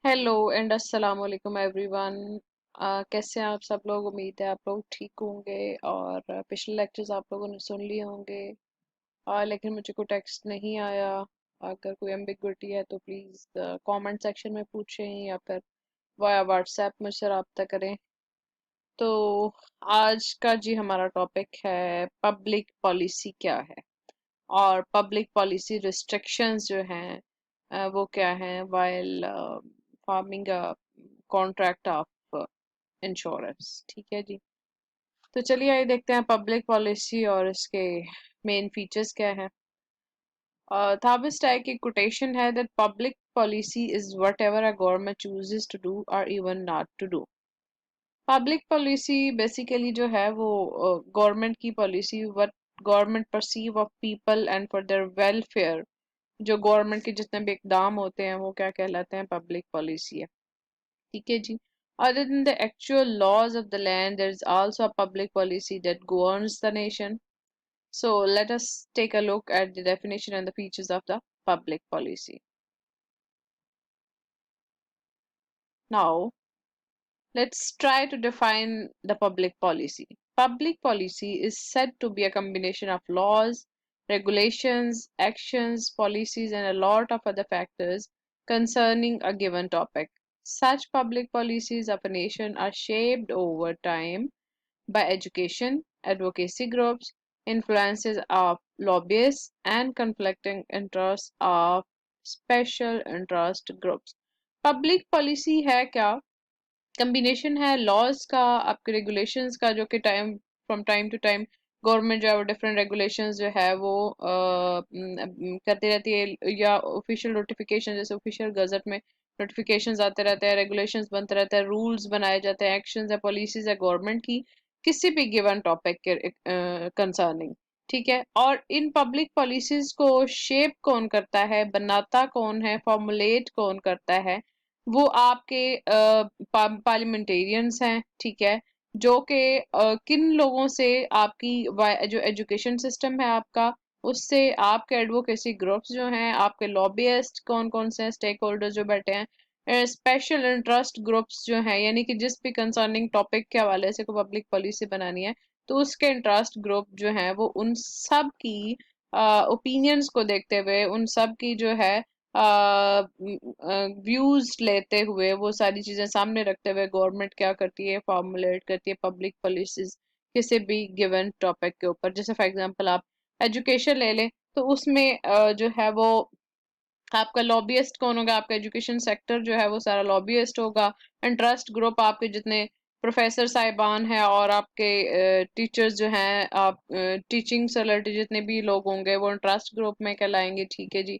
Hello and अस्सलाम वालेकुम everyone. कैसे हैं आप सब लोग। उम्मीद है आप लोग ठीक होंगे और पिछले लेक्चर्स आप लोगों ने सुन लिए होंगे। लेकिन मुझे कोई टेक्स्ट नहीं आया। अगर कोई एम्बिग्विटी है तो प्लीज़ कमेंट सेक्शन में पूछें या फिर वाया व्हाट्सएप मुझसे रब्ता करें। तो आज का जी हमारा टॉपिक है पब्लिक पॉलिसी क्या है और पब्लिक पॉलिसी रिस्ट्रिक्शंस जो हैं वो क्या हैं while farming contract of insurance. ठीक है जी। तो चलिए आइए देखते हैं पब्लिक पॉलिसी और इसके मेन फीचर्स क्या हैं। थाबिस टाई की कोटेशन है that public policy is whatever a government chooses to do और even not to do. Public policy basically जो है वो गवर्नमेंट की policy what government perceive of people and for their welfare. जो गवर्नमेंट के जितने भी इकदाम होते हैं वो क्या कहलाते हैं, पब्लिक पॉलिसी है। ठीक है जी। Other than the actual laws of the land, there is also a public policy that governs the nation. So let us take a look at the definition and the features of the public policy. Now, let's try to define the public policy. Public policy is said to be a combination of laws, regulations, actions, policies, and a lot of other factors concerning a given topic. Such public policies of a nation are shaped over time by education, advocacy groups, influences of lobbyists, and conflicting interests of special interest groups. Public policy है क्या? Combination है laws का, आपके regulations का, जो कि time to time government जो है वो डिफरेंट रेगुलेशंस जो है वो करती रहती है, या ऑफिशियल नोटिफिकेशन जैसे ऑफिशियल गजट में नोटिफिकेशंस आते रहते हैं, रेगुलेशंस बनते रहते हैं, रूल्स बनाए जाते हैं, एक्शंस है, पॉलिसीज है गवर्नमेंट की किसी भी गिवन टॉपिक के कंसर्निंग। ठीक है। और इन पब्लिक पॉलिसीज को शेप कौन करता है, बनाता कौन है, फॉर्मुलेट कौन करता है, वो आपके पार्लियामेंटेरियंस हैं। ठीक है। जो कि किन लोगों से, आपकी जो एजुकेशन सिस्टम है आपका, उससे आपके एडवोकेसी ग्रुप्स जो हैं, आपके लॉबियस्ट कौन कौन से स्टेक होल्डर जो बैठे हैं, स्पेशल इंटरेस्ट ग्रुप्स जो हैं, यानी कि जिस भी कंसर्निंग टॉपिक के हवाले से कोई पब्लिक पॉलिसी बनानी है तो उसके इंटरेस्ट ग्रुप जो हैं वो उन सब की ओपिनियंस को देखते हुए, उन सब की जो है व्यूज लेते हुए, वो सारी चीजें सामने रखते हुए गवर्नमेंट क्या करती है, फॉर्मुलेट करती है पब्लिक पॉलिसीज किसी भी गिवन टॉपिक के ऊपर। जैसे फॉर एग्जांपल आप एजुकेशन ले लें तो उसमें जो है वो आपका लॉबियस्ट कौन होगा, आपका एजुकेशन सेक्टर जो है वो सारा लॉबियस्ट होगा। इंटरेस्ट ग्रुप आपके जितने प्रोफेसर साहिबान हैं और आपके टीचर्स जो हैं, आप टीचिंग से रिलेटेड जितने भी लोग होंगे वो इंटरेस्ट ग्रुप में कहलाएंगे। ठीक है जी।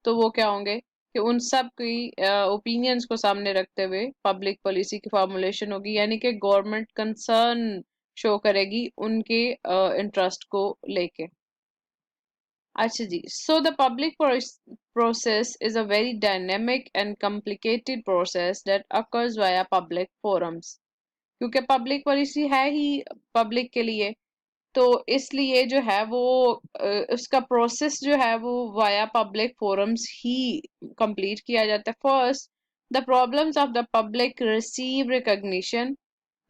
तो वो क्या होंगे कि उन सब की ओपिनियंस को सामने रखते हुए पब्लिक पॉलिसी की फॉर्मुलेशन होगी, यानी कि गवर्नमेंट कंसर्न शो करेगी उनके इंटरेस्ट को लेके। अच्छा जी। So the public process is a very dynamic and complicated process that occurs via public forums. क्योंकि पब्लिक पॉलिसी है ही पब्लिक के लिए, तो इसलिए जो है वो उसका प्रोसेस जो है वो वाया पब्लिक फोरम्स ही कंप्लीट किया जाता है। First, the problems of the public receive recognition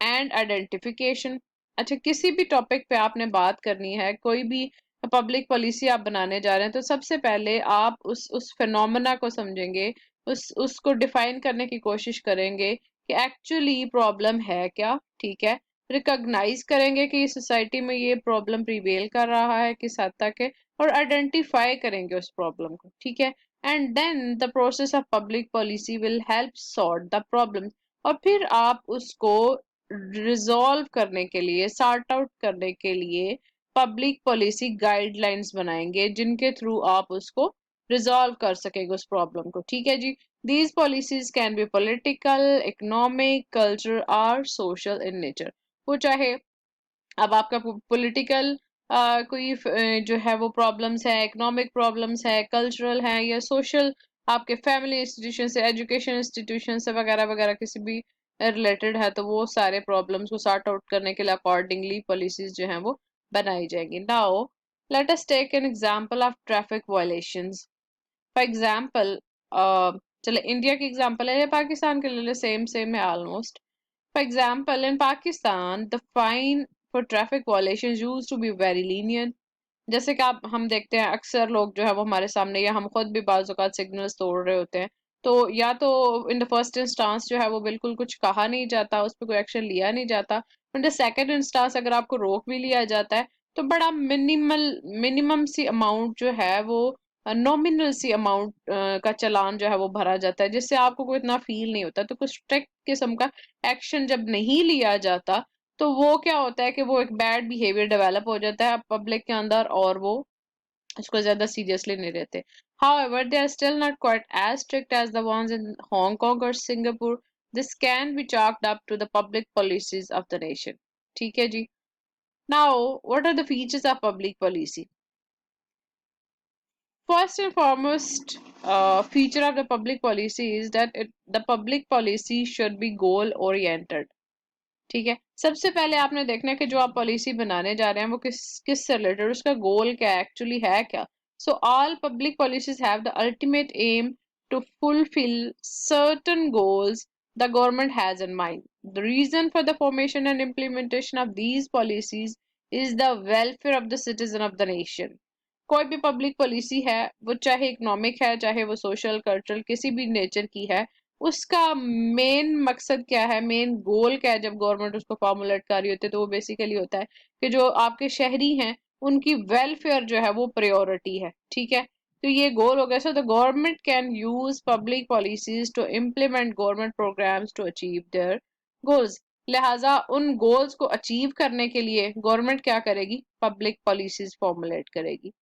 and identification. अच्छा, किसी भी टॉपिक पे आपने बात करनी है, कोई भी पब्लिक पॉलिसी आप बनाने जा रहे हैं, तो सबसे पहले आप उस फिनोमेना को समझेंगे, उसको डिफाइन करने की कोशिश करेंगे कि एक्चुअली प्रॉब्लम है क्या। ठीक है। रिकॉग्नाइज करेंगे कि सोसाइटी में ये प्रॉब्लम प्रिवेल कर रहा है किस हद तक है, और आइडेंटिफाई करेंगे उस प्रॉब्लम को। ठीक है। And then the process of public policy will help sort the problem. और फिर आप उसको रिजॉल्व करने के लिए, सॉर्ट आउट करने के लिए पब्लिक पॉलिसी गाइडलाइंस बनाएंगे जिनके थ्रू आप उसको रिजॉल्व कर सकेंगे उस प्रॉब्लम को। ठीक है जी। These policies can be political, economic, culture और सोशल इन नेचर। वो चाहे अब आपका पॉलिटिकल कोई जो है वो प्रॉब्लम्स है, इकोनॉमिक प्रॉब्लम्स है, कल्चरल है, या सोशल आपके फैमिली इंस्टीट्यूशन से, एजुकेशन इंस्टीट्यूशन से वगैरह वगैरह किसी भी रिलेटेड है, तो वो सारे प्रॉब्लम्स को सॉर्ट आउट करने के लिए अकॉर्डिंगली पॉलिसीज जो हैं वो बनाई जाएंगी। Now let us take an example of traffic violations. For example, चले इंडिया की एग्जांपल है या पाकिस्तान के ले ले, सेम सेम है almost. For example in Pakistan the fine for traffic violation used to be very lenient. जैसे कि आप हम देखते हैं अक्सर लोग जो है वो हमारे सामने, या हम खुद भी बाज़ औक़ात सिग्नल्स तोड़ रहे होते हैं, तो या तो इन द फर्स्ट इंस्टांस जो है वो बिल्कुल कुछ कहा नहीं जाता, उस पर कोई एक्शन लिया नहीं जाता। इन द सेकंड इंस्टांस अगर आपको रोक भी लिया जाता है तो बड़ा मिनिमम सी अमाउंट जो है वो, नॉमिनल सी अमाउंट का चालान जो है वो भरा जाता है, जिससे आपको कोई इतना फील नहीं होता। तो कुछ स्ट्रिक्ट किस्म का एक्शन जब नहीं लिया जाता तो वो क्या होता है कि वो एक बैड बिहेवियर डेवलप हो जाता है पब्लिक के अंदर, और वो उसको ज्यादा सीरियसली नहीं लेते। However, they are still not quite as strict as the ones in Hong Kong or Singapore. This can be chalked up to the public policies of the nation. ठीक है जी। Now, what are the features of public policy? First and foremost, feature of the public policy is that the public policy should be goal oriented. ठीक है, सबसे पहले आपने देखना है कि जो आप पॉलिसी बनाने जा रहे हैं वो किस किस से रिलेटेड, उसका गोल क्या एक्चुअली है क्या। So all public policies have the ultimate aim to fulfil certain goals the government has in mind. The reason for the formation and implementation of these policies is the welfare of the citizen of the nation. कोई भी public policy है, वो चाहे economic है, चाहे वो social cultural किसी भी नेचर की है, उसका मेन मकसद क्या है, मेन गोल क्या है जब गवर्नमेंट उसको फॉर्मुलेट कर रही होती है, तो वो बेसिकली होता है कि जो आपके शहरी हैं उनकी वेलफेयर जो है वो प्रायोरिटी है। ठीक है, तो ये गोल हो गया। So the government can use public policies to implement government programs to achieve their goals. लिहाजा उन गोल्स को अचीव करने के लिए गवर्नमेंट क्या करेगी, पब्लिक पॉलिसीज फॉर्मुलेट करेगी।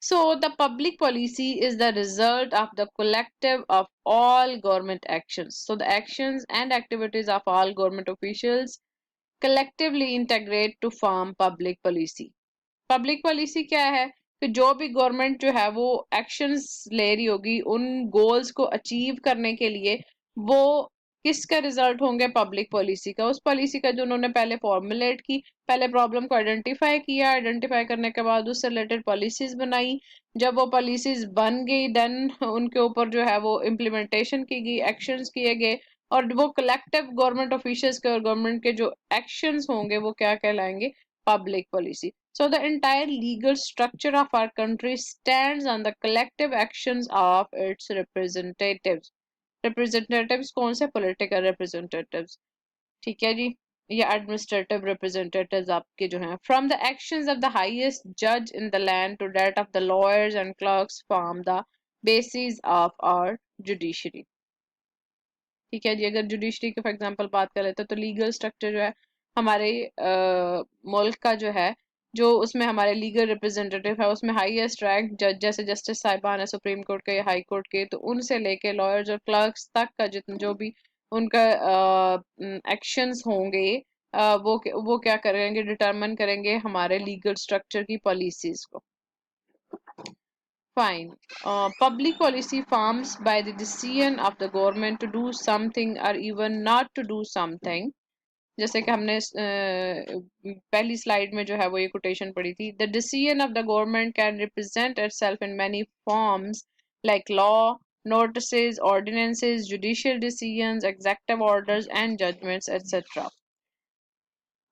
So, the public policy is the result of the collective of all government actions. So, the actions and activities of all government officials collectively integrate to form public policy. Public policy क्या है कि जो भी government जो है वो actions ले रही होगी उन गोल्स को अचीव करने के लिए, वो किसका रिजल्ट होंगे, पब्लिक पॉलिसी का। उस पॉलिसी का जो उन्होंने पहले फॉर्मुलेट की, पहले प्रॉब्लम को आइडेंटिफाई किया, आइडेंटिफाई करने के बाद उससे रिलेटेड पॉलिसीज बनाई। जब वो पॉलिसीज बन गई देन उनके ऊपर जो है वो इम्प्लीमेंटेशन की गई, एक्शंस किए गए, और वो कलेक्टिव गवर्नमेंट ऑफिशियल्स के और गवर्नमेंट के जो एक्शंस होंगे वो क्या कहलाएंगे, public policy. So the entire legal structure of our country stands on the collective actions of its representatives. Representatives कौन से, political representatives, ठीक है जी, या administrative representatives आपके जो हैं, from the actions of the highest judge in the land to that of the lawyers and clerks form the basis of our judiciary। ठीक है जी, अगर जुडिशरी की फॉर एग्जांपल बात कर लेते हैं तो लीगल स्ट्रक्चर जो है हमारे मुल्क का जो है, जो उसमें हमारे लीगल रिप्रेजेंटेटिव है उसमें हाईएस्ट रैंक जज, जैसे जस्टिस साहिबान है सुप्रीम कोर्ट के या हाई कोर्ट के, तो उनसे लेके लॉयर्स और क्लर्क्स तक का जितना जो भी उनका एक्शंस होंगे, वो क्या करेंगे, डिटरमिन करेंगे हमारे लीगल स्ट्रक्चर की पॉलिसीज को। Fine. Public policy forms by the decision of the government to do something or even not to do something. जैसे कि हमने पहली स्लाइड में जो है वो ये कोटेशन पढ़ी थी, the decision of the government can represent itself in many forms like law, notices, ordinances, judicial decisions, executive orders and judgments, etc.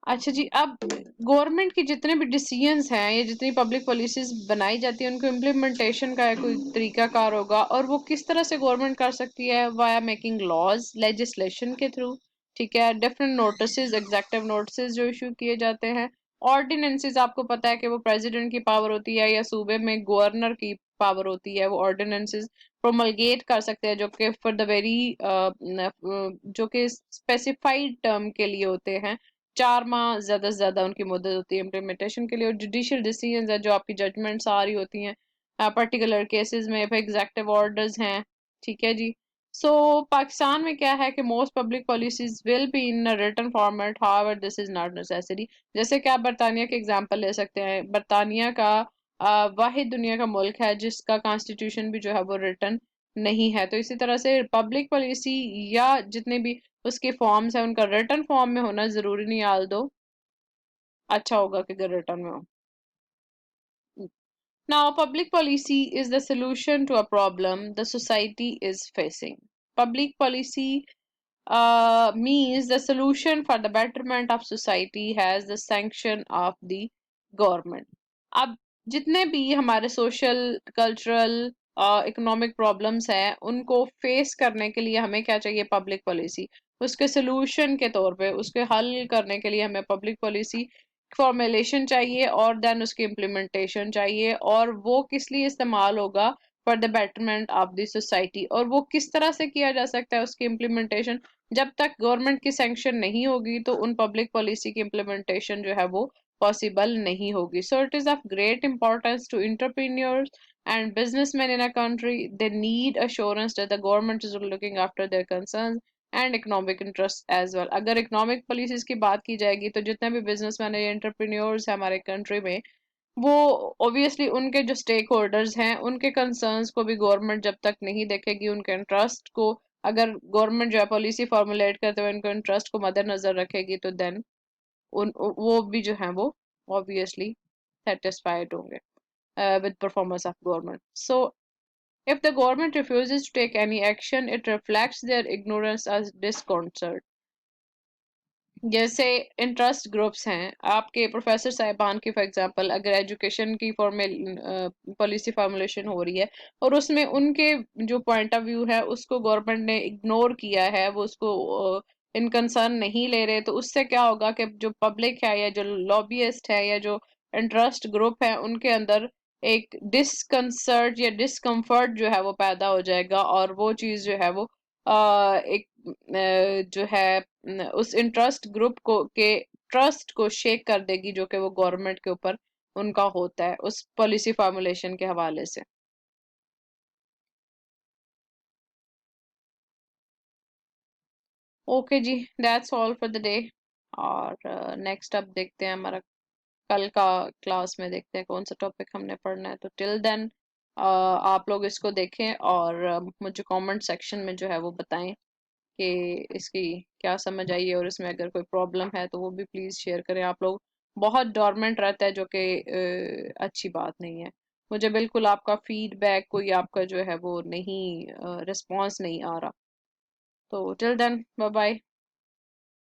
अच्छा जी, अब गवर्नमेंट के जितने भी डिसीजंस हैं या जितनी पब्लिक पॉलिसीज बनाई जाती है उनको इम्प्लीमेंटेशन का कोई तरीकाकार होगा, और वो किस तरह से गवर्नमेंट कर सकती है, वाया मेकिंग लॉज, लेजिस्लेशन के थ्रू। ठीक है, डिफरेंट नोटिसेस, एग्जेक्टिव नोटिसेस जो इशू किए जाते हैं। ऑर्डिनेंसेस आपको पता है कि वो प्रेसिडेंट की पावर होती है या सूबे में गवर्नर की पावर होती है, वो ऑर्डिनेंसेस प्रोमलगेट कर सकते हैं जो कि फॉर द वेरी जो कि स्पेसिफाइड टर्म के लिए होते हैं। 4 माह ज्यादा से ज्यादा उनकी मुद्दत होती है इम्प्लीमेंटेशन के लिए। और जुडिशियल डिसीजंस है जो आपकी जजमेंट्स आ रही होती हैं पर्टिकुलर केसेस में, फिर एग्जेक्टिव ऑर्डर्स हैं। ठीक है जी। सो पाकिस्तान में क्या है कि most public policies will be in written format, however this is not necessary. जैसे कि आप बरतानिया के एग्जांपल ले सकते हैं, बरतानिया का वाहिद दुनिया का मुल्क है जिसका कॉन्स्टिट्यूशन भी जो है वो रिटन नहीं है। तो इसी तरह से पब्लिक पॉलिसी या जितने भी उसके फॉर्म्स है उनका रिटर्न फॉर्म में होना जरूरी नहीं, आल दो अच्छा होगा कि अगर रिटर्न में हो। Now, public policy is the solution to a problem the society is facing. Public policy means the solution for the betterment of society has the sanction of the government. अब जितने भी हमारे सोशल कल्चरल इकोनॉमिक प्रॉब्लम्स हैं उनको face करने के लिए हमें क्या चाहिए पब्लिक पॉलिसी उसके सोल्यूशन के तौर पे उसके हल करने के लिए हमें पब्लिक पॉलिसी फॉर्मुलेशन चाहिए और देन उसकी इम्प्लीमेंटेशन चाहिए और वो किस लिए इस्तेमाल होगा for the betterment of the society और वो किस तरह से किया जा सकता है उसकी इम्प्लीमेंटेशन जब तक गवर्नमेंट की सैंक्शन नहीं होगी तो उन पब्लिक पॉलिसी की इम्प्लीमेंटेशन जो है वो पॉसिबल नहीं होगी so it is of great importance to entrepreneurs and businessmen in a country they need assurance that the government is looking after their concerns and economic interest as well अगर economic policies की बात की जाएगी तो जितने भी businessman या entrepreneurs हैं हमारे कंट्री में वो ऑब्वियसली उनके जो स्टेक होल्डर्स हैं उनके कंसर्न्स को भी गवर्नमेंट जब तक नहीं देखेगी उनके इंटरेस्ट को अगर गवर्नमेंट जो है पॉलिसी फॉर्मुलेट करते हुए उनके इंटरेस्ट को मद्देनजर रखेगी तो देन उन वो भी जो है वो ऑब्वियसली satisfied होंगे with performance of government. So if the government refuses to take any action, it reflects their ignorance as disconcert. जैसे इंटरेस्ट ग्रुप्स हैं आपके प्रोफेसर साहिबान की फॉर एग्जांपल अगर एजुकेशन की फॉर्मेल पॉलिसी फॉर्मुलेशन हो रही है और उसमें उनके जो पॉइंट ऑफ व्यू है उसको गवर्नमेंट ने इग्नोर किया है वो उसको इन कंसर्न नहीं ले रहे तो उससे क्या होगा कि जो पब्लिक है या जो लॉबियस्ट है या जो इंटरेस्ट ग्रुप है उनके अंदर एक डिसकंसर्ट या डिसकंफर्ट जो है वो पैदा हो जाएगा और वो चीज़ जो है वो एक जो है उस इंटरेस्ट ग्रुप को के ट्रस्ट को शेक कर देगी जो कि वो गवर्नमेंट के ऊपर उनका होता है उस पॉलिसी फॉर्मुलेशन के हवाले से okay ji that's all for the day और नेक्स्ट अब देखते हैं हमारा कल का क्लास में देखते हैं कौन सा टॉपिक हमने पढ़ना है तो टिल देन आप लोग इसको देखें और मुझे कमेंट सेक्शन में जो है वो बताएं कि इसकी क्या समझ आई है और इसमें अगर कोई प्रॉब्लम है तो वो भी प्लीज़ शेयर करें आप लोग बहुत डोरमेंट रहता है जो कि अच्छी बात नहीं है मुझे बिल्कुल आपका फीडबैक कोई आपका जो है वो नहीं रिस्पॉन्स नहीं आ रहा तो टिल देन बाय बाय